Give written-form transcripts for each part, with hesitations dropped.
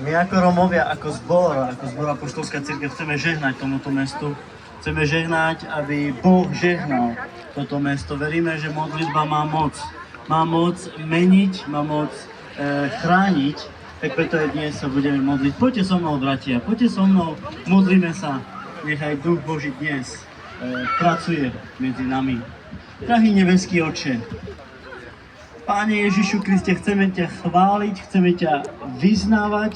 My ako Rómovia, ako zbor Apoštolská cirkev chceme žehnať tomuto mestu. Chceme žehnať, aby Boh žehnal toto mesto. Veríme, že modlitba má moc. Má moc meniť, má moc chrániť. Tak preto aj dnes sa budeme modliť. Poďte so mnou, bratia, poďte so mnou, modlíme sa. Nechaj Duch Boží dnes pracuje medzi nami. Drahý nebeský Otče, Páne Ježišu Kriste, chceme ťa chváliť, chceme ťa vyznávať,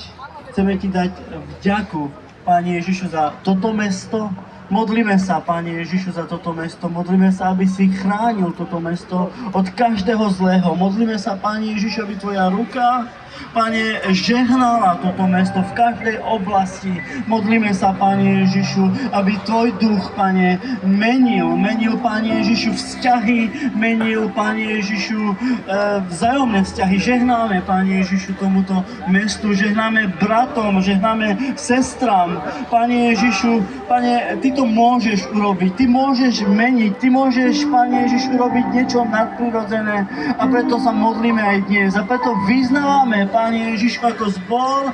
chceme ti dať vďaku, Páne Ježišu, za toto mesto. Modlíme sa, Páne Ježišu, za toto mesto. Modlíme sa, aby si chránil toto mesto od každého zlého. Modlíme sa, Páne Ježišu, aby tvoja ruka, Pane, žehnala toto mesto v každej oblasti. Modlíme sa, Pane Ježišu, aby tvoj duch, Pane, menil, Pane Ježišu, vzťahy, menil, Pane Ježišu, vzájomné vzťahy. Žehnáme, Pane Ježišu, tomuto mestu, žehnáme bratom, žehnáme sestram. Pane Ježišu, Pane, ty to môžeš urobiť, ty môžeš meniť, ty môžeš, Pane Ježišu, urobiť niečo nadprirodzené a preto sa modlíme aj dnes a preto vyznávame, Pane Ježišu, ako zbor,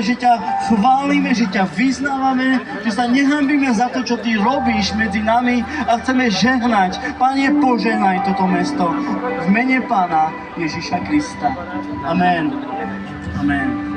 že ťa chválime, že ťa vyznávame, že sa nehambíme za to, čo ty robíš medzi nami a chceme žehnať. Pane, požehnaj toto mesto v mene Pána Ježiša Krista. Amen. Amen.